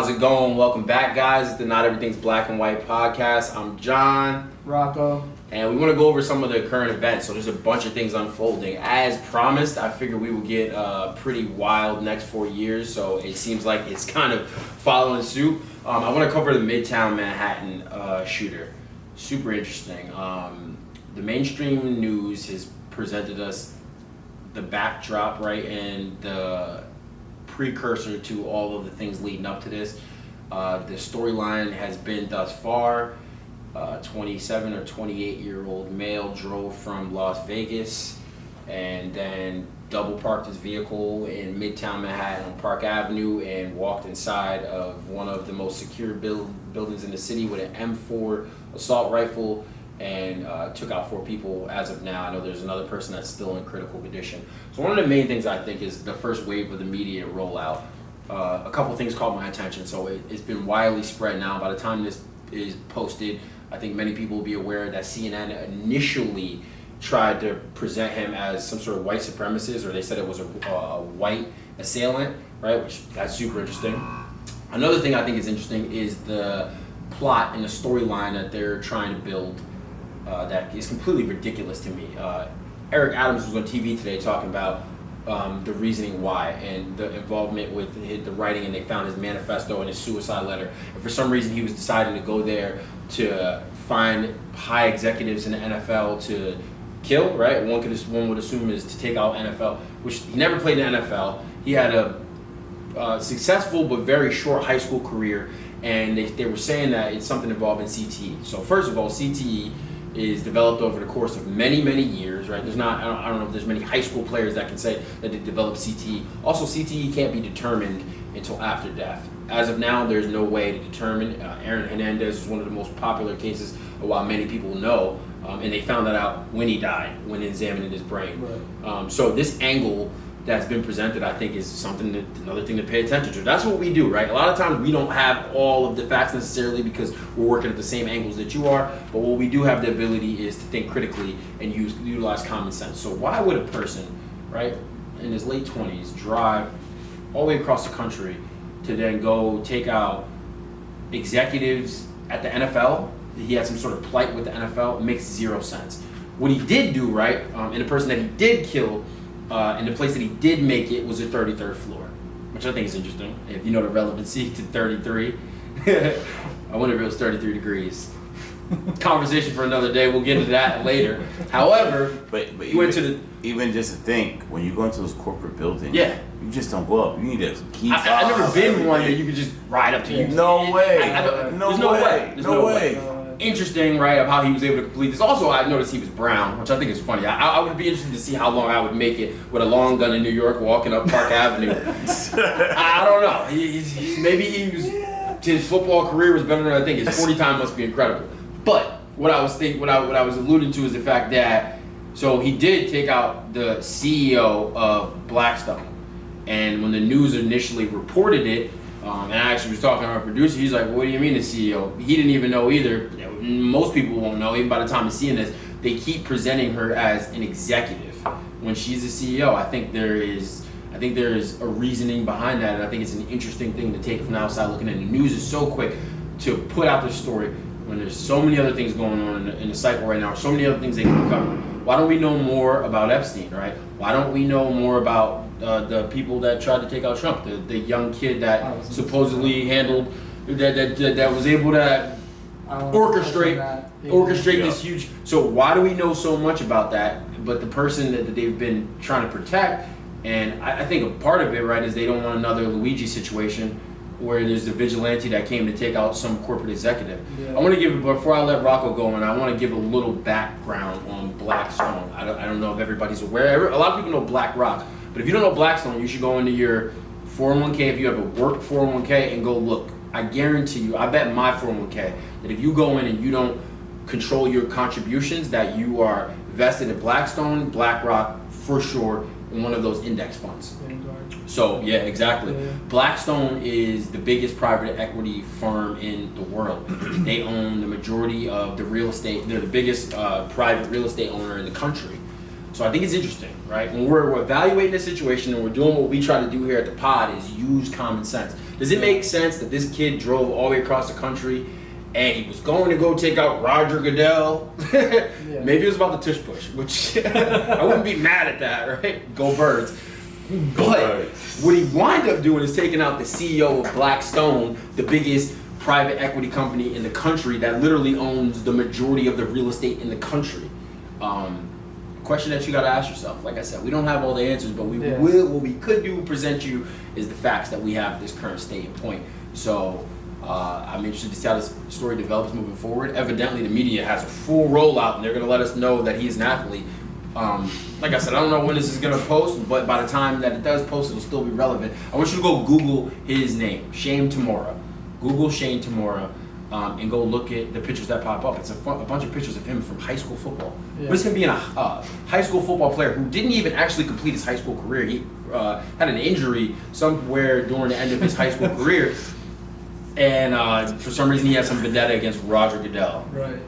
How's it going? Welcome back, guys. It's the Not Everything's Black and White podcast. I'm John. Rocco. And we want to go over some of the current events. So there's a bunch of things unfolding. As promised, I figured we would get pretty wild next 4 years. So it seems like it's kind of following suit. I want to cover the Midtown Manhattan shooter. Super interesting. The mainstream news has presented us the backdrop, right, and the precursor to all of the things leading up to this. The storyline has been thus far, 27 or 28-year-old male drove from Las Vegas and then double parked his vehicle in Midtown Manhattan on Park Avenue and walked inside of one of the most secure buildings in the city with an M4 assault rifle and took out 4 people as of now. I know there's another person that's still in critical condition. So one of the main things I think is the first wave of the media rollout. A couple things caught my attention. So it's been widely spread now. By the time this is posted, I think many people will be aware that CNN initially tried to present him as some sort of white supremacist, or they said it was a white assailant, right? Which that's super interesting. Another thing I think is interesting is the plot and the storyline that they're trying to build. That is completely ridiculous to me. Eric Adams was on TV today talking about the reasoning why and the involvement with the writing, and they found his manifesto and his suicide letter. And for some reason, he was deciding to go there to find high executives in the NFL to kill. Right? One would assume is to take out NFL, which he never played in the NFL. He had a successful but very short high school career, and they were saying that it's something involved in CTE. So first of all, CTE is developed over the course of many years, right? There's not, I don't know if there's many high school players that can say that they develop CTE. Also, CTE can't be determined until after death. As of now, there's no way to determine. Aaron Hernandez is one of the most popular cases of what many people know, and they found that out when he died, when examining his brain. Right. So this angle that's been presented, I think, is another thing to pay attention to. That's what we do, right? A lot of times we don't have all of the facts necessarily because we're working at the same angles that you are, but what we do have the ability is to think critically and utilize common sense. So why would a person, right, in his late 20s drive all the way across the country to then go take out executives at the NFL? He had some sort of plight with the NFL. It makes zero sense. What he did do, right, and the person that he did kill, and the place that he did make it was the 33rd floor, which I think is interesting. If you know the relevancy to 33. I wonder if it was 33 degrees. Conversation for another day. We'll get into that later. However, but even just to think, when you go into those corporate buildings, yeah, you just don't go up. You need a key fob. I've never been one that you could just ride up to. You. No way. There's no way. Interesting, right, of how he was able to complete this. Also, I noticed he was brown, which I think is funny. I would be interested to see how long I would make it with a long gun in New York walking up Park Avenue. I don't know. His football career was better than I think. His 40 time must be incredible. But what I was alluding to is the fact that so he did take out the CEO of Blackstone, and when the news initially reported it. And I actually was talking to our producer. He's like, "What do you mean the CEO?" He didn't even know either. Most people won't know. Even by the time of seeing this, they keep presenting her as an executive when she's the CEO. I think there is a reasoning behind that, and I think it's an interesting thing to take from the outside looking in. The news is so quick to put out this story when there's so many other things going on in the cycle right now. So many other things they can cover. Why don't we know more about Epstein, right? Why don't we know more about the people that tried to take out Trump? The young kid that supposedly handled, that was able to orchestrate this huge. So why do we know so much about that? But the person that they've been trying to protect, and I think a part of it, right, is they don't want another Luigi situation where there's the vigilante that came to take out some corporate executive. Yeah. I want to give, before I let Rocco go in, I want to give a little background on Blackstone. I don't know if everybody's aware. A lot of people know BlackRock, but if you don't know Blackstone, you should go into your 401k if you have a work 401k and go look. I guarantee you, I bet my 401k that if you go in and you don't control your contributions, that you are vested in Blackstone, BlackRock, for sure, in one of those index funds. So yeah, exactly. Yeah. Blackstone is the biggest private equity firm in the world. They own the majority of the real estate. They're the biggest private real estate owner in the country. So I think it's interesting, right? When we're evaluating the situation and we're doing what we try to do here at the pod is use common sense. Does it make sense that this kid drove all the way across the country and he was going to go take out Roger Goodell? Maybe it was about the tush push, which I wouldn't be mad at that, right? Go Birds. But what he wind up doing is taking out the CEO of Blackstone, the biggest private equity company in the country that literally owns the majority of the real estate in the country. Question that you got to ask yourself. Like I said, we don't have all the answers, but we will. What we could do present you is the facts that we have at this current state and point. So I'm interested to see how this story develops moving forward. Evidently, the media has a full rollout, and they're going to let us know that he's an athlete. Like I said, I don't know when this is going to post, but by the time that it does post, it'll still be relevant. I want you to go Google his name, Shane Tamura. Google Shane Tamura. And go look at the pictures that pop up. It's a bunch of pictures of him from high school football. Yeah. What's him being a high school football player who didn't even actually complete his high school career. He had an injury somewhere during the end of his high school career, and for some reason he has some vendetta against Roger Goodell. Right.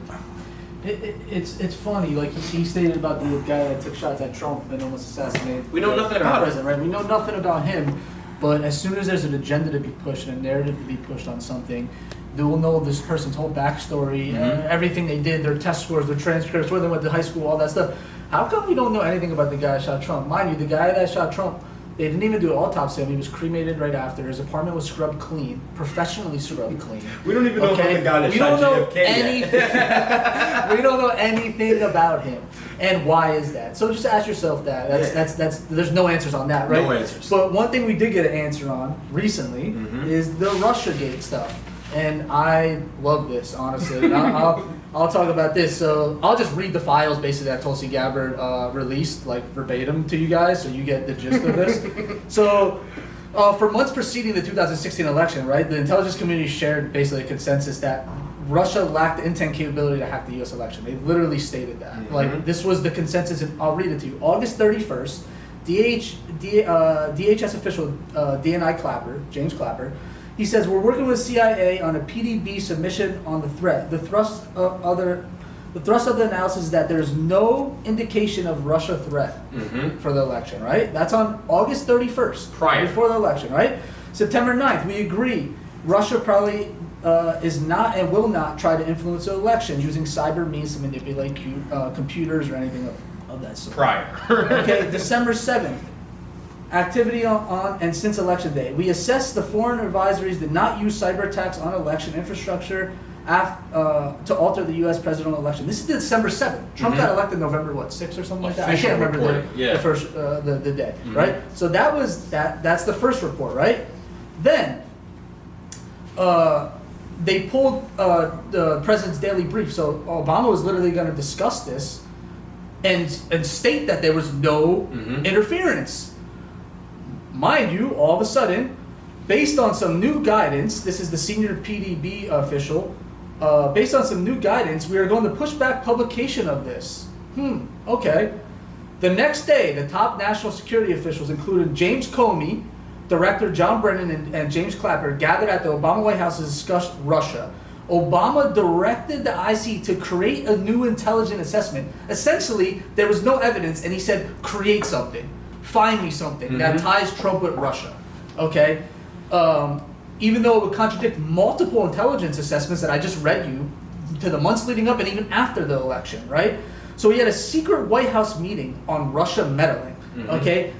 It's funny. Like he stated about the guy that took shots at Trump and almost assassinated. We know nothing about him, right? We know nothing about him, but as soon as there's an agenda to be pushed and a narrative to be pushed on something, they will know this person's whole backstory, everything they did, their test scores, their transcripts, where they went to high school, all that stuff. How come we don't know anything about the guy that shot Trump? Mind you, the guy that shot Trump, they didn't even do an autopsy on him. He was cremated right after. His apartment was scrubbed clean, professionally scrubbed clean. We don't even know about the guy that shot JFK. We don't know anything about him. And why is that? So just ask yourself that. That's there's no answers on that, right? No answers. But one thing we did get an answer on recently is the Russiagate stuff. And I love this, honestly. And I'll talk about this. So I'll just read the files basically that Tulsi Gabbard released, like verbatim to you guys, so you get the gist of this. So for months preceding the 2016 election, right, the intelligence community shared basically a consensus that Russia lacked the intent capability to hack the U.S. election. They literally stated that. Like this was the consensus, and I'll read it to you. August 31st, DHS official DNI Clapper, James Clapper, he says, we're working with CIA on a PDB submission on the threat. The thrust of the analysis is that there's no indication of Russia threat for the election, right? That's on August 31st, before the election, right? September 9th, we agree. Russia probably is not and will not try to influence the election using cyber means to manipulate computers or anything of that sort. Okay, December 7th. Activity on and since election day. We assess the foreign advisories did not use cyber attacks on election infrastructure to alter the U.S. presidential election. This is December 7th. Trump got elected November 6th or something like that. I can't remember the first the day, right? So that was that's the first report, right? Then they pulled the president's daily brief. So Obama was literally going to discuss this and state that there was no interference. Mind you, all of a sudden, based on some new guidance, this is the senior PDB official, based on some new guidance, we are going to push back publication of this. Okay. The next day, the top national security officials, including James Comey, Director John Brennan, and James Clapper, gathered at the Obama White House to discuss Russia. Obama directed the IC to create a new intelligence assessment. Essentially, there was no evidence, and he said, create something. Find me something that ties Trump with Russia, okay? Even though it would contradict multiple intelligence assessments that I just read you to the months leading up and even after the election, right? So he had a secret White House meeting on Russia meddling, okay?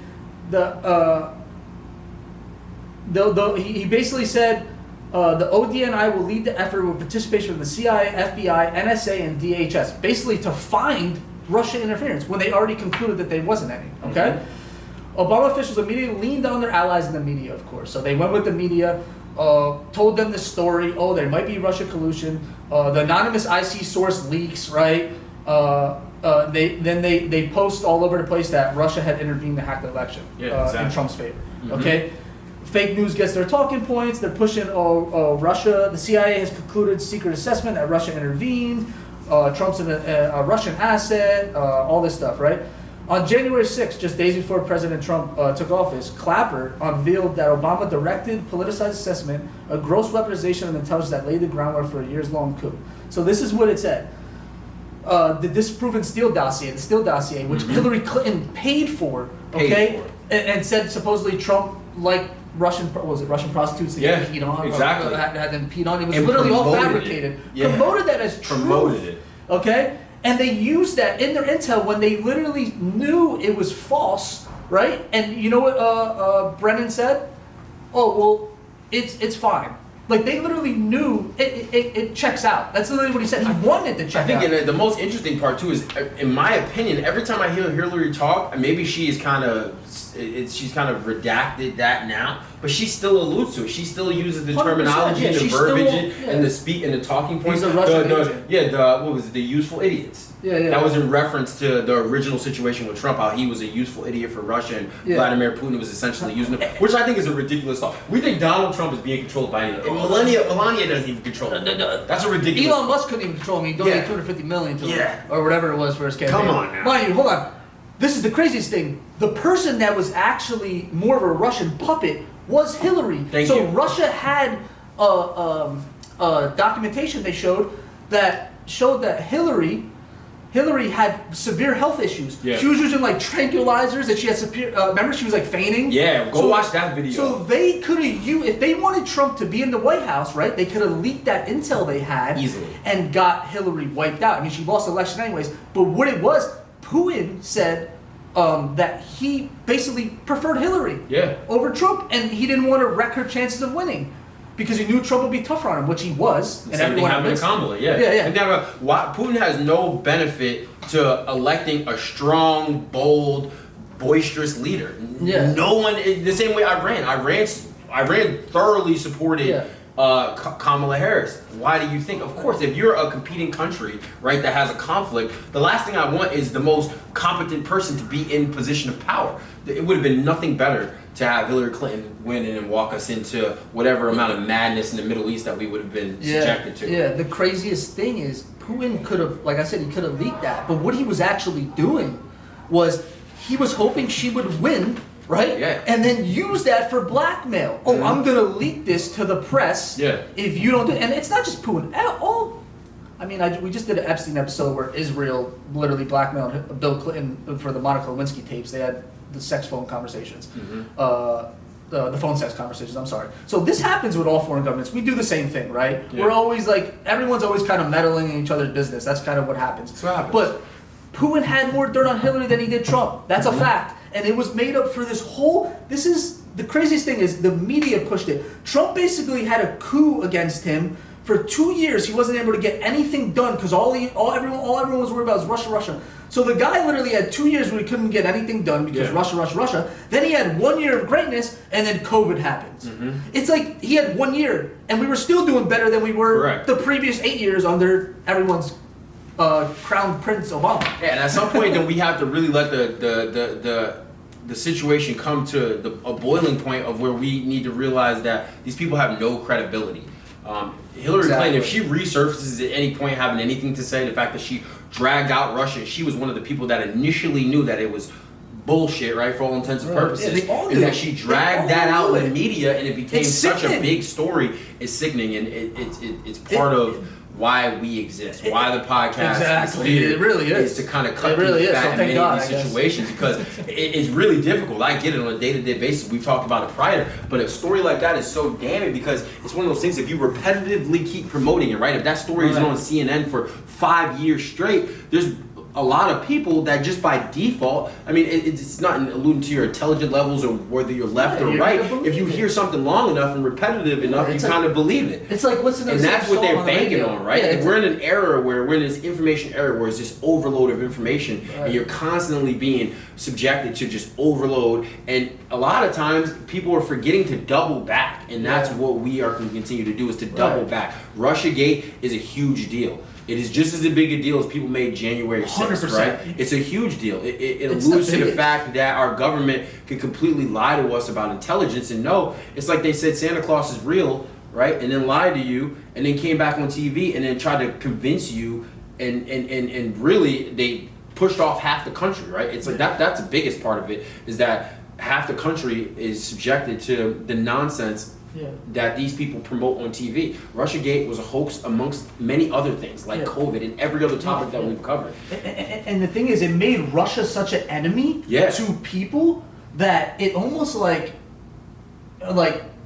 He basically said the ODNI will lead the effort with participation from the CIA, FBI, NSA, and DHS, basically to find Russian interference when they already concluded that there wasn't any, okay? Obama officials immediately leaned on their allies in the media, of course. So they went with the media, told them the story. Oh, there might be Russia collusion. The anonymous IC source leaks, right? They post all over the place that Russia had intervened to hack the election in Trump's favor. Okay, fake news gets their talking points. They're pushing Russia. The CIA has concluded secret assessment that Russia intervened. Trump's a Russian asset. All this stuff, right? On January 6th, just days before President Trump took office, Clapper unveiled that Obama directed politicized assessment, a gross weaponization of intelligence that laid the groundwork for a years-long coup. So this is what it said. the Disproven Steele dossier, which Hillary Clinton paid for, okay, and said supposedly Trump liked Russian prostitutes that he peed on, exactly. or had them peed on. It was And literally all promoted fabricated. it. Promoted that as Promoted truth. it. Okay, and they used that in their intel when they literally knew it was false, right? And you know what Brennan said? Oh well, it's fine. Like they literally knew it checks out. That's literally what he said. He wanted to check out. I think the most interesting part too is, in my opinion, every time I hear Hillary talk, maybe she's kind of redacted that now, but she still alludes to it. She still uses the terminology and the verbiage and the talking points. He's a Russian agent. What was it? The useful idiots. Yeah. That was in reference to the original situation with Trump, how he was a useful idiot for Russia and Vladimir Putin was essentially using it, which I think is a ridiculous thought. We think Donald Trump is being controlled by anything. Melania doesn't even control him. That's a ridiculous. Elon Musk couldn't even control him. He donated $250 million to him, or whatever it was for his campaign. Come on now. Mind you, hold on. This is the craziest thing. The person that was actually more of a Russian puppet was Hillary. Thank you. Russia had documentation they showed that Hillary had severe health issues. Yeah. She was using like tranquilizers, and she had severe. Remember, she was like fainting. Yeah, go watch that video. So they could have if they wanted Trump to be in the White House, right? They could have leaked that intel they had easily and got Hillary wiped out. I mean, she lost the election anyways. But what it was, Putin said that he basically preferred Hillary over Trump, and he didn't want to wreck her chances of winning. Because he knew Trump would be tougher on him, which he was. And everyone happened in Kamala, yeah. And Putin has no benefit to electing a strong, bold, boisterous leader. Yeah. No one, the same way Iran thoroughly supported Kamala Harris. Why do you think? Of course, if you're a competing country, right, that has a conflict, the last thing I want is the most competent person to be in position of power. It would have been nothing better to have Hillary Clinton win and walk us into whatever amount of madness in the Middle East that we would have been subjected to. Yeah, the craziest thing is Putin could have, like I said, he could have leaked that. But what he was actually doing was he was hoping she would win, right? Yeah. And then use that for blackmail. Oh, I'm going to leak this to the press if you don't do it. And it's not just Putin. We just did an Epstein episode where Israel literally blackmailed Bill Clinton for the Monica Lewinsky tapes. They had the sex phone conversations. The phone sex conversations, I'm sorry. So this happens with all foreign governments. We do the same thing, right? Yeah. We're always everyone's always kind of meddling in each other's business. That's kind of what happens. That's what happens. But Putin had more dirt on Hillary than he did Trump. That's a fact. And it was made up for this is, the craziest thing is the media pushed it. Trump basically had a coup against him. For 2 years, he wasn't able to get anything done because all everyone was worried about was Russia. So the guy literally had 2 years where he couldn't get anything done because Russia. Then he had 1 year of greatness, and then COVID happens. It's like he had 1 year, and we were still doing better than we were the previous 8 years under everyone's crown Prince Obama. Yeah, and at some point, then we have to really let the situation come to a boiling point of where we need to realize that these people have no credibility. Hillary Clinton, if she resurfaces at any point having anything to say, the fact that she dragged out Russia, she was one of the people that initially knew that it was bullshit, right, for all intents and purposes. And that she dragged that out in the media and it became such a big story is sickening, and it's part of why we exist, why the podcast is here. It really is. To kind of cut through fat in many of these situations because it's really difficult. I get it on a day-to-day basis. We've talked about it prior, but a story like that is so damning because it's one of those things, if you repetitively keep promoting it, right? If that story is on CNN for 5 years straight, there's a lot of people that just by default, I mean, it's not alluding to your intelligent levels or whether you're left or right. If you hear something long enough and repetitive enough, you kind of believe it. It's like what's the and that's what they're banking on, right? We're in an era where we're in this information era where it's just overload of information, and you're constantly being subjected to just overload. And a lot of times, people are forgetting to double back, and that's what we are going to continue to do is to double back. Russiagate is a huge deal. It is just as big a deal as people made January 6th, right? It's a huge deal. It alludes to the fact that our government can completely lie to us about intelligence. And no, it's like they said Santa Claus is real, right? And then lied to you, and then came back on TV and then tried to convince you, and really they pushed off half the country, right? It's like that's the biggest part of it, is that half the country is subjected to the nonsense that these people promote on TV. Russiagate was a hoax amongst many other things, like COVID and every other topic that we've covered. And the thing is, it made Russia such an enemy to people that it almost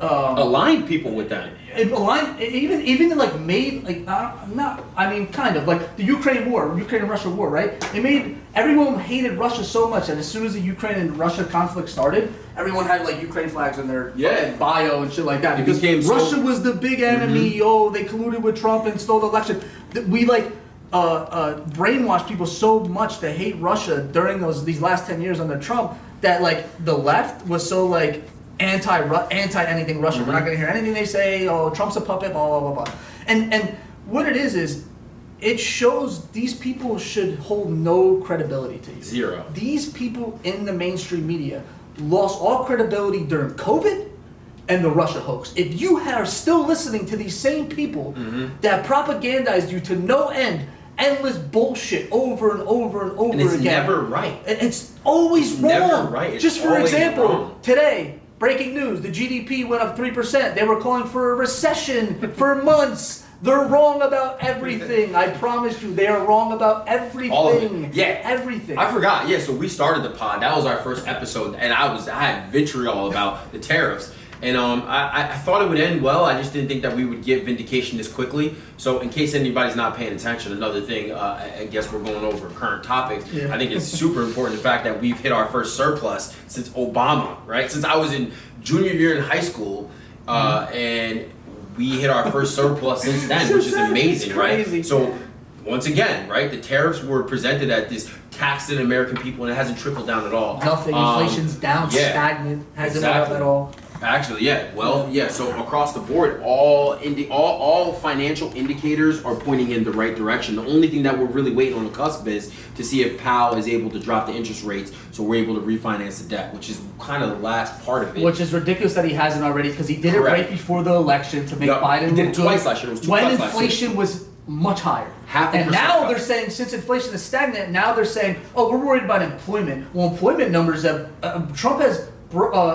aligned people with that. It aligned, even like made like not. I mean, kind of like the Ukraine and Russia war, right? It made everyone hated Russia so much that as soon as the Ukraine and Russia conflict started, everyone had like Ukraine flags in their bio and shit like that. Because Russia was the big enemy. Oh, they colluded with Trump and stole the election. We brainwashed people so much to hate Russia during these last 10 years under Trump that like the left was so like anti anything Russian. We're not going to hear anything they say. Oh, Trump's a puppet. Blah blah blah blah. And what it is it shows these people should hold no credibility to you. Zero. These people in the mainstream media lost all credibility during COVID and the Russia hoax. If you are still listening to these same people that propagandized you to no end, endless bullshit over and over and over and it's again. Never right. And it's always wrong. Never right. It's just for example, wrong. Today, breaking news, the GDP went up 3%. They were calling for a recession for months. They're wrong about everything. I promise you, they are wrong about everything. All of it. Yeah. Everything. I forgot. Yeah, so we started the pod. That was our first episode, and I had vitriol about the tariffs. And I thought it would end well. I just didn't think that we would get vindication this quickly. So in case anybody's not paying attention, another thing, I guess we're going over current topics. Yeah. I think it's super important the fact that we've hit our first surplus since Obama, right? Since I was in junior year in high school, and we hit our first surplus since then, which is amazing, right? So once again, right, the tariffs were presented at this taxing American people, and it hasn't trickled down at all. Nothing. Inflation's down, stagnant, hasn't gone up at all. Actually, yeah. Well, yeah. So across the board, all financial indicators are pointing in the right direction. The only thing that we're really waiting on the cusp is to see if Powell is able to drop the interest rates, so we're able to refinance the debt, which is kind of the last part of it. Which is ridiculous that he hasn't already, because he did it right before the election to make Biden. He did it twice last year. It was two when inflation was much higher. And now they're saying, since inflation is stagnant, now they're saying, oh, we're worried about employment. Well, employment numbers have Trump has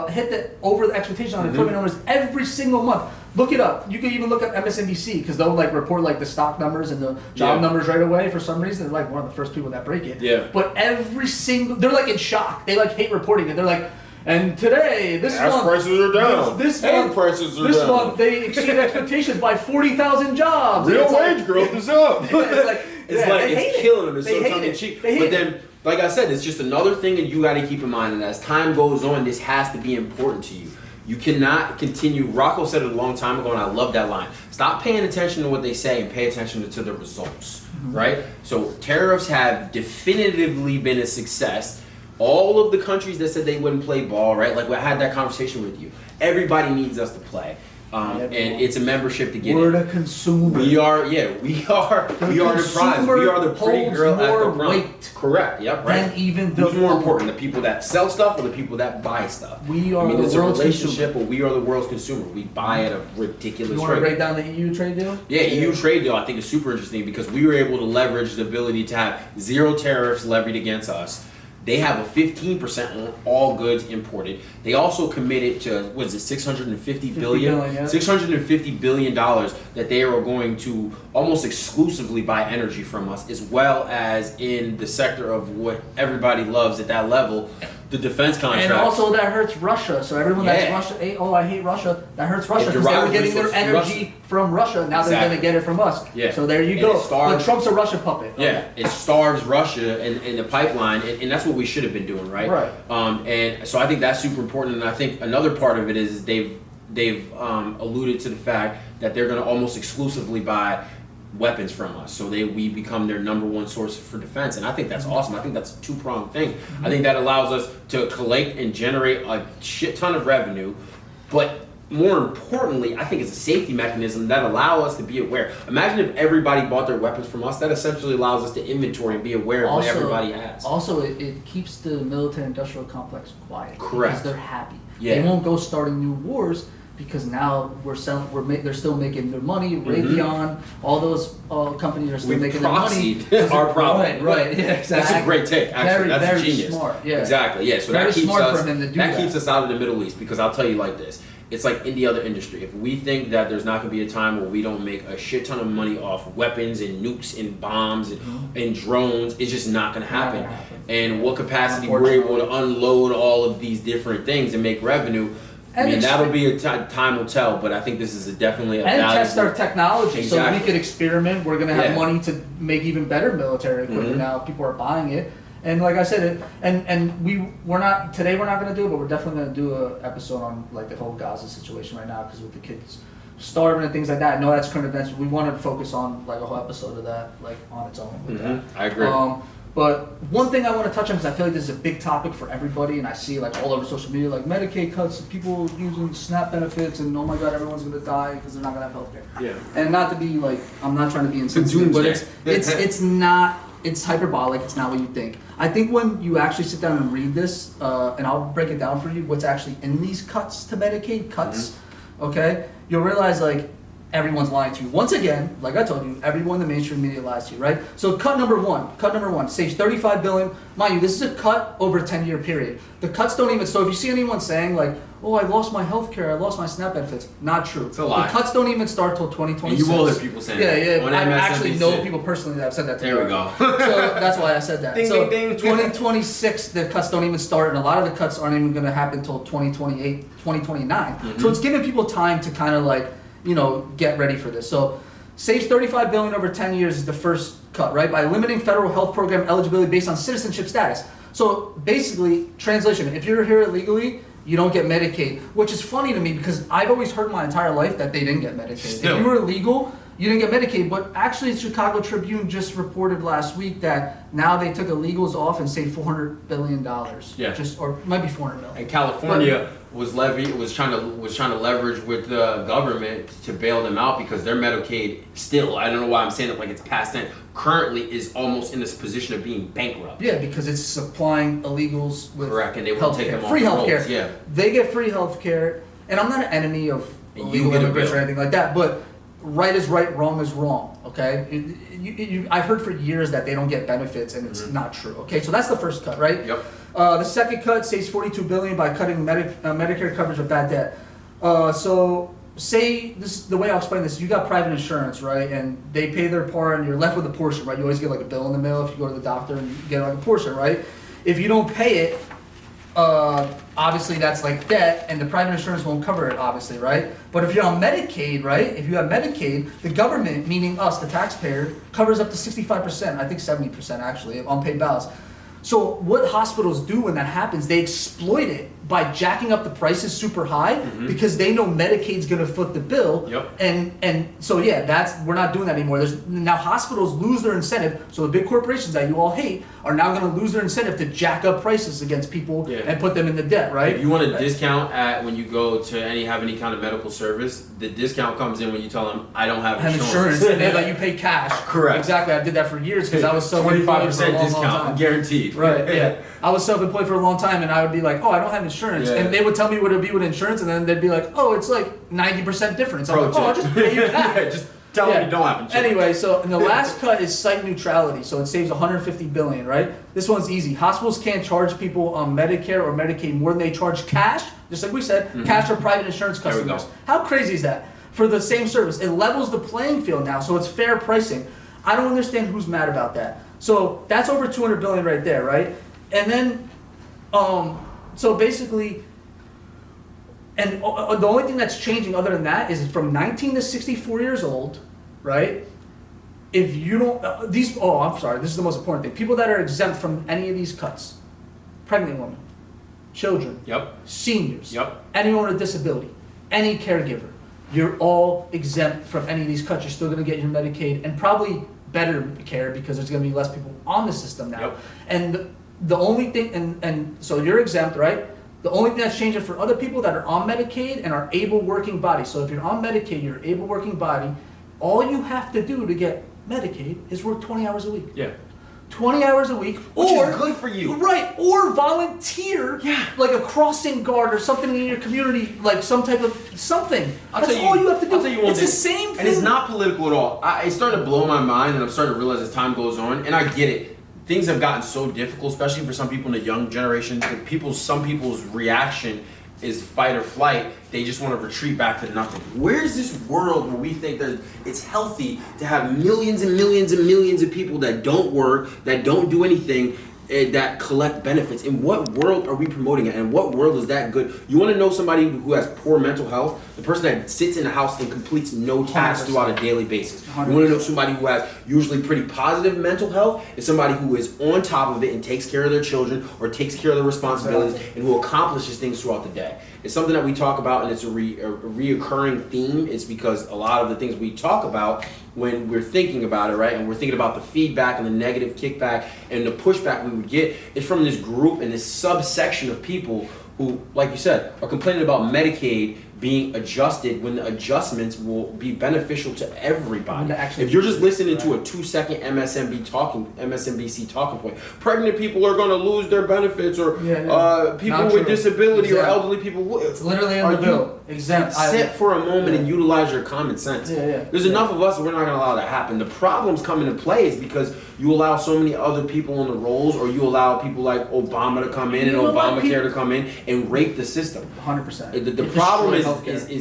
hit over the expectation on employment numbers every single month. Look it up. You can even look up MSNBC, because they'll like report like the stock numbers and the job numbers right away. For some reason, they're like one of the first people that break it. Yeah. But they're like in shock. They like hate reporting it. They're like, and today, this month, prices are down. This month, they exceeded expectations by 40,000 jobs. Real wage growth is up. It's killing them. It's so tongue in cheek. But then, like I said, it's just another thing that you got to keep in mind. And as time goes on, this has to be important to you. You cannot continue. Rocco said it a long time ago, and I love that line. Stop paying attention to what they say and pay attention to the results, right? So tariffs have definitively been a success. All of the countries that said they wouldn't play ball, right? Like I had that conversation with you. Everybody needs us to play. And it's a membership to get We're the consumer. We are the prize. We are the pretty girl at the prom. Correct. Yep. Right. And even who's more important, the people that sell stuff or the people that buy stuff? We are the it's a world's relationship, consumer. but we are the world's consumer. We buy at a ridiculous rate. You want to break down the EU trade deal? Yeah, EU trade deal I think is super interesting because we were able to leverage the ability to have zero tariffs levied against us. They have a 15% on all goods imported. They also committed to, what is it, $650 billion? $650 billion that they are going to almost exclusively buy energy from us, as well as in the sector of what everybody loves at that level, the defense contract. And also that hurts Russia. So everyone that's Russia, oh, I hate Russia, that hurts Russia because they were getting their energy from Russia. Now they're going to get it from us. Yeah. So there you go. But Trump's a Russia puppet. Yeah, it starves Russia in the pipeline, and that's what we should have been doing, right? Right. And so I think that's super important, and I think another part of it is they've alluded to the fact that they're going to almost exclusively buy weapons from us, so we become their number one source for defense, and I think that's awesome. I think that's a two-pronged thing. I think that allows us to collect and generate a shit ton of revenue, but more importantly, I think it's a safety mechanism that allows us to be aware. Imagine if everybody bought their weapons from us. That essentially allows us to inventory and be aware of what everybody has. Also, it keeps the military-industrial complex quiet. Correct. Because they're happy. Yeah. They won't go starting new wars because now they're still making their money. Raytheon, all those companies are still making their money. Our problem. Right. Yeah, exactly. That's a great take. Actually, that's very genius. Smart. Yeah. Exactly. Yeah. So very that keeps smart us. For him to do that keeps us out of the Middle East because I'll tell you like this. it's like any other industry. If we think that there's not going to be a time where we don't make a shit ton of money off weapons and nukes and bombs and drones, it's just not going to happen. And what capacity we're able to unload all of these different things and make revenue, I mean, that'll be time will tell, but I think this is definitely a valuable... test our technology Exactly. so we could experiment. We're going to have money to make even better military equipment now. People are buying it. And like I said, we're not going to do it, but we're definitely going to do an episode on like the whole Gaza situation right now, because with the kids starving and things like that. I know that's current events. We want to focus on like a whole episode of that, like on its own with that. I agree. But one thing I want to touch on, because I feel like this is a big topic for everybody, and I see like all over social media, like Medicaid cuts, people using SNAP benefits, and oh my God, everyone's going to die because they're not going to have healthcare. Yeah. And not to be like, I'm not trying to be insensitive, but it's not. It's hyperbolic. It's not what you think. I think when you actually sit down and read this, and I'll break it down for you, what's actually in these cuts to Medicaid cuts, okay, you'll realize like everyone's lying to you. Once again, like I told you, everyone in the mainstream media lies to you, right? So cut number one saves $35 billion. Mind you, this is a cut over a 10-year period. The cuts don't even, so if you see anyone saying like, oh, I lost my health care, I lost my SNAP benefits, not true. It's a lie. The cuts don't even start till 2026. And you will hear people saying that. Yeah. I actually know people personally that have said that to me. There we go. So that's why I said that. Ding, so ding, ding. 2026, the cuts don't even start, and a lot of the cuts aren't even going to happen until 2028, 2029. So it's giving people time to kind of like, get ready for this. So saves $35 billion over 10 years is the first cut, right? By limiting federal health program eligibility based on citizenship status. So basically, translation, if you're here illegally, you don't get Medicaid, which is funny to me because I've always heard my entire life that they didn't get Medicaid. Still. If you were illegal, you didn't get Medicaid, but actually the Chicago Tribune just reported last week that now they took illegals off and saved $400 billion. Yeah. Or it might be $400 million. And California was trying to leverage with the government to bail them out because their Medicaid still, I don't know why I'm saying it like it's past tense, currently is almost in this position of being bankrupt. Yeah, because it's supplying illegals with correct, and they won't take them off free the healthcare. rolls, yeah. They get free healthcare, and I'm not an enemy of illegal get a immigrants or bill. anything like that, but right is right, wrong is wrong, okay? I've heard for years that they don't get benefits, and it's not true, okay? So that's the first cut, right? Yep. The second cut saves $42 billion by cutting Medicare coverage of bad debt. So say this, the way I'll explain this, you got private insurance, right? And they pay their part, and you're left with a portion, right? You always get like a bill in the mail if you go to the doctor, and you get like a portion, right? If you don't pay it, obviously that's like debt, and the private insurance won't cover it, obviously, right? But if you're on Medicaid, right? If you have Medicaid, the government, meaning us, the taxpayer, covers up to 65%, I think 70% actually, of unpaid balance. So what hospitals do when that happens, they exploit it by jacking up the prices super high because they know Medicaid's going to foot the bill. Yep. And so we're not doing that anymore. Now hospitals lose their incentive. So the big corporations that you all hate are now going to lose their incentive to jack up prices against people and put them in the debt, right? If you want a discount when you go to have any kind of medical service, the discount comes in when you tell them I don't have insurance. And they let you pay cash. Correct. Exactly. I did that for years because I was self-employed for a long discount, time. guaranteed. Right, yeah. I was self-employed for a long time, and I would be like, oh, I don't have insurance. Yeah. And they would tell me what it would be with insurance, and then they'd be like, oh, it's like 90% difference. I'm like, oh, I'll just pay you cash. Just tell them you don't have insurance. Anyway, so and the last cut is site neutrality, so it saves $150 billion, right? This one's easy. Hospitals can't charge people on Medicare or Medicaid more than they charge cash, just like we said, cash or private insurance There we customers. go. How crazy is that? For the same service. It levels the playing field now, so it's fair pricing. I don't understand who's mad about that. So that's over $200 billion right there, right? And then, so basically, and the only thing that's changing other than that is from 19 to 64 years old, right? If you don't, I'm sorry, this is the most important thing. People that are exempt from any of these cuts, pregnant women, children, seniors, anyone with a disability, any caregiver, you're all exempt from any of these cuts. You're still going to get your Medicaid and probably better care because there's going to be less people on the system now. And the only thing, and so you're exempt, right? The only thing that's changing for other people that are on Medicaid and are able working bodies. So if you're on Medicaid, you're an able working body, all you have to do to get Medicaid is work 20 hours a week. Yeah. 20 hours a week. Which is good for you. Right. Or volunteer, like a crossing guard or something in your community, like some type of something. That's all you have to do. I'll tell you one it's thing. the same thing. And it's not political at all. It's starting to blow my mind, and I'm starting to realize as time goes on, and I get it. Things have gotten so difficult, especially for some people in the young generation. Some people's reaction is fight or flight. They just want to retreat back to nothing. Where's this world where we think that it's healthy to have millions and millions and millions of people that don't work, that don't do anything, that collect benefits? In what world are we promoting it? And what world is that good? You want to know somebody who has poor mental health? The person that sits in the house and completes no tasks 100%. throughout a daily basis. 100%. You want to know somebody who has usually pretty positive mental health is somebody who is on top of it and takes care of their children or takes care of their responsibilities and who accomplishes things throughout the day. It's something that we talk about, and it's a reoccurring theme. It's because a lot of the things we talk about when we're thinking about it, right, and we're thinking about the feedback and the negative kickback and the pushback we would get is from this group and this subsection of people who, like you said, are complaining about Medicaid being adjusted when the adjustments will be beneficial to everybody. If you're just listening to a 2-second MSNBC talking point, pregnant people are going to lose their benefits, or people with disability or elderly people. It's literally in the bill. Exempt. Sit for a moment and utilize your common sense. There's enough of us, we're not going to allow that to happen. The problems come into play is because you allow so many other people on the rolls, or you allow people like Obama to come in and Obamacare to come in and rape the system. 100%. The problem is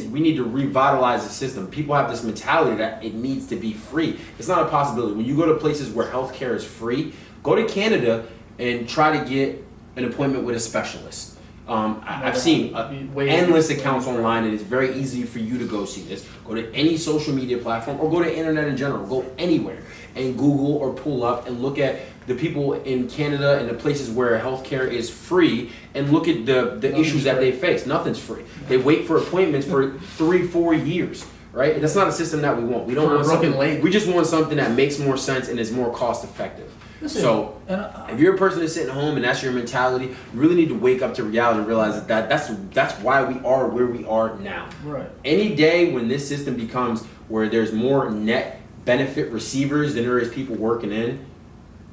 we need to revitalize the system. People have this mentality that it needs to be free. It's not a possibility. When you go to places where healthcare is free, go to Canada and try to get an appointment with a specialist. I've seen endless accounts online, and it's very easy for you to go see this. Go to any social media platform, or go to internet in general. Go anywhere and Google or pull up and look at the people in Canada and the places where healthcare is free, and look at the issues that they face. Nothing's free. They wait for appointments for 3-4 years. Right? That's not a system that we want. We don't want something. We just want something that makes more sense and is more cost effective. So, if you're a person that's sitting home and that's your mentality, you really need to wake up to reality and realize that's why we are where we are now. Right. Any day when this system becomes where there's more net benefit receivers than there is people working in,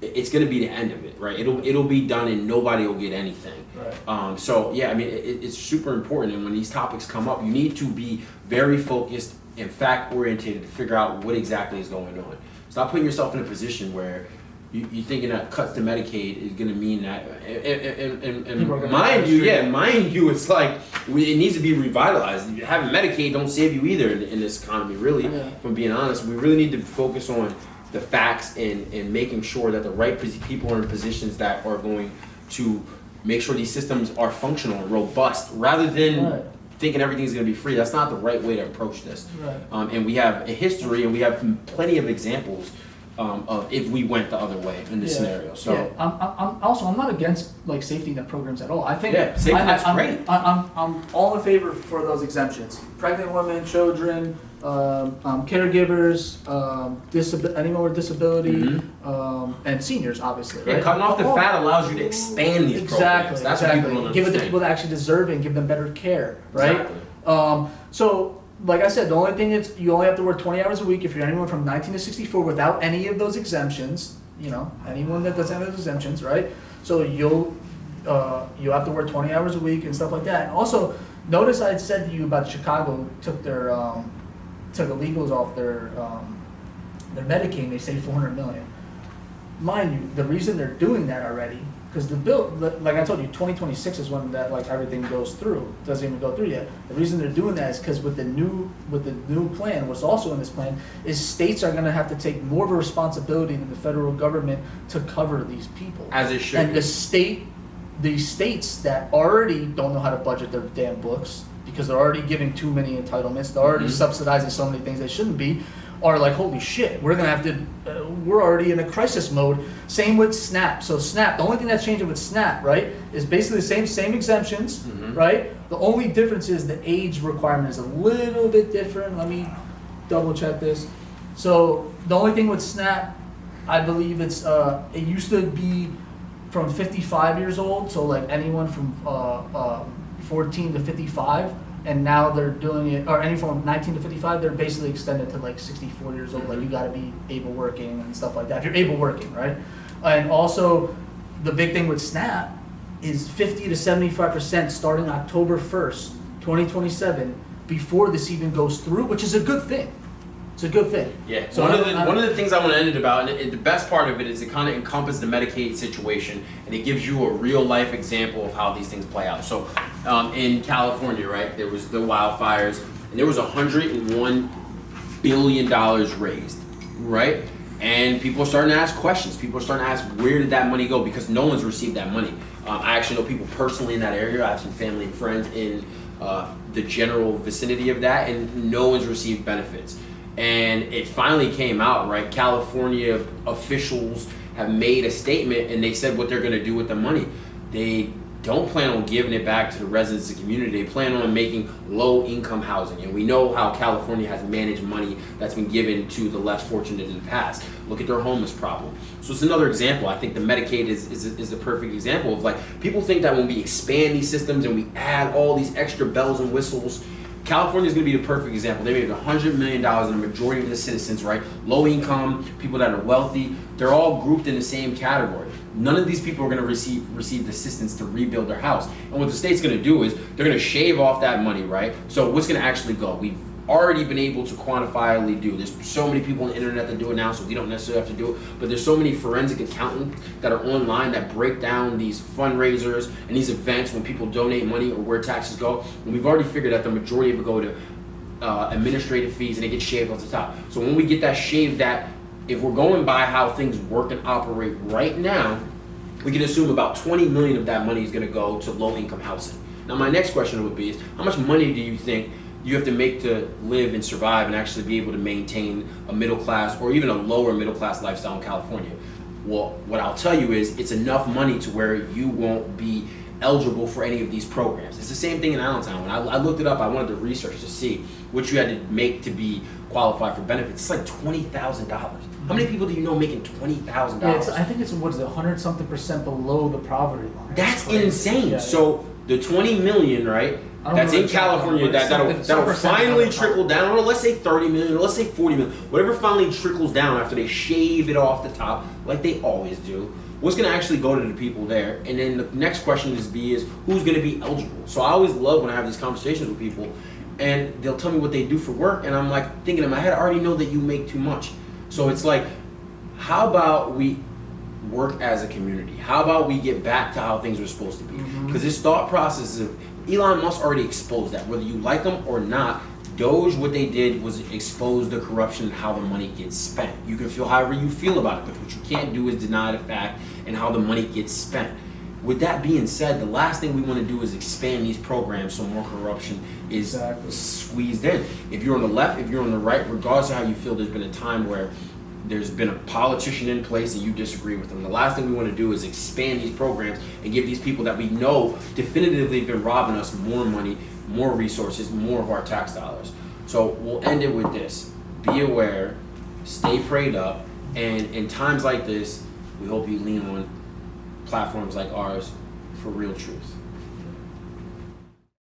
it's going to be the end of it, right? It'll be done and nobody will get anything. Right. So yeah, I mean, it's super important, and when these topics come up, you need to be very focused and fact oriented to figure out what exactly is going on. Stop putting yourself in a position where you're thinking that cuts to Medicaid is going to mean that, and mind you, it's like it needs to be revitalized. Having Medicaid don't save you either in this economy, really. Yeah. If I'm being honest, we really need to focus on the facts and making sure that the right people are in positions that are going to make sure these systems are functional and robust, rather than thinking everything's going to be free. That's not the right way to approach this. Right. And we have a history, and we have plenty of examples of if we went the other way in this scenario. So I'm not against like safety net programs at all. I think safety net's great. I'm all in favor for those exemptions. Pregnant women, children, caregivers, anyone with disability, and seniors, obviously. Yeah, right? cutting off the fat allows you to expand these programs. That's what people don't understand. Give it to people that actually deserve it and give them better care, right? Exactly. So, like I said, the only thing is you only have to work 20 hours a week if you're anyone from 19 to 64 without any of those exemptions. Anyone that doesn't have those exemptions, right? So you'll have to work 20 hours a week and stuff like that. And also, notice I said to you about Chicago took their took illegals off their Medicaid. They saved $400 million. Mind you, the reason they're doing that already, because the bill, like I told you, 2026 is when that everything goes through. It doesn't even go through yet. The reason they're doing that is because with the new plan, what's also in this plan is states are going to have to take more of a responsibility than the federal government to cover these people. As it should. And the states that already don't know how to budget their damn books because they're already giving too many entitlements, they're already subsidizing so many things they shouldn't be, are like, holy shit, we're gonna have to, we're already in a crisis mode. Same with SNAP. So SNAP, the only thing that's changing with SNAP, right, is basically the same exemptions, right? The only difference is the age requirement is a little bit different. Let me double check this. So the only thing with SNAP, I believe it used to be from 55 years old, so like anyone from 14 to 55. And now they're doing it, or any from 19 to 55, they're basically extended to like 64 years old. Like you got to be able working and stuff like that. If you're able working, right? And also, the big thing with SNAP is 50 to 75% starting October 1st, 2027, before this even goes through, which is a good thing. It's a good thing. Yeah. So one of the things I want to end it about, and the best part of it is it kind of encompasses the Medicaid situation, and it gives you a real life example of how these things play out. So In California, right? There was the wildfires, and there was $101 billion raised, right? And people are starting to ask questions. People are starting to ask, where did that money go? Because no one's received that money. I actually know people personally in that area. I have some family and friends in the general vicinity of that, and no one's received benefits. And it finally came out, right? California officials have made a statement, and they said what they're going to do with the money. They don't plan on giving it back to the residents of the community. They plan on making low-income housing. And we know how California has managed money that's been given to the less fortunate in the past. Look at their homeless problem. So it's another example. I think the Medicaid is a perfect example of, like, people think that when we expand these systems and we add all these extra bells and whistles, California is going to be the perfect example. They made $100 million, and the majority of the citizens, right, low income, people that are wealthy, they're all grouped in the same category. None of these people are going to receive assistance to rebuild their house. And what the state's going to do is they're going to shave off that money, right? So what's going to actually go? We've already been able to quantifiably do. There's so many people on the internet that do it now, so we don't necessarily have to do it. But there's so many forensic accountants that are online that break down these fundraisers and these events when people donate money or where taxes go. And we've already figured that the majority of it go to administrative fees, and they get shaved off the top. So when we get that shaved, that if we're going by how things work and operate right now, we can assume about 20 million of that money is going to go to low-income housing. Now, my next question would be is, how much money do you think you have to make to live and survive and actually be able to maintain a middle class or even a lower middle class lifestyle in California? Well, what I'll tell you is it's enough money to where you won't be eligible for any of these programs. It's the same thing in Allentown. When I looked it up, I wanted to research to see what you had to make to be qualified for benefits. It's like $20,000. How many people do you know making $20,000? Yeah, I think it's, what is it, 100-something% below the poverty line. That's insane. Yeah, so the 20 million, right? That's in California. That'll finally trickle down. Or let's say 30 million. Or let's say 40 million. Whatever finally trickles down after they shave it off the top, like they always do. What's going to actually go to the people there? And then the next question is who's going to be eligible? So I always love when I have these conversations with people, and they'll tell me what they do for work, and I'm like thinking in my head, I already know that you make too much. So it's like, how about we work as a community? How about we get back to how things are supposed to be? Because this thought process of Elon Musk already exposed that. Whether you like him or not, Doge, what they did was expose the corruption and how the money gets spent. You can feel however you feel about it, but what you can't do is deny the fact and how the money gets spent. With that being said, the last thing we want to do is expand these programs so more corruption is squeezed in. If you're on the left, if you're on the right, regardless of how you feel, there's been a time where there's been a politician in place and you disagree with them. The last thing we want to do is expand these programs and give these people that we know definitively have been robbing us more money, more resources, more of our tax dollars. So we'll end it with this. Be aware, stay prayed up, and in times like this, we hope you lean on platforms like ours for real truth.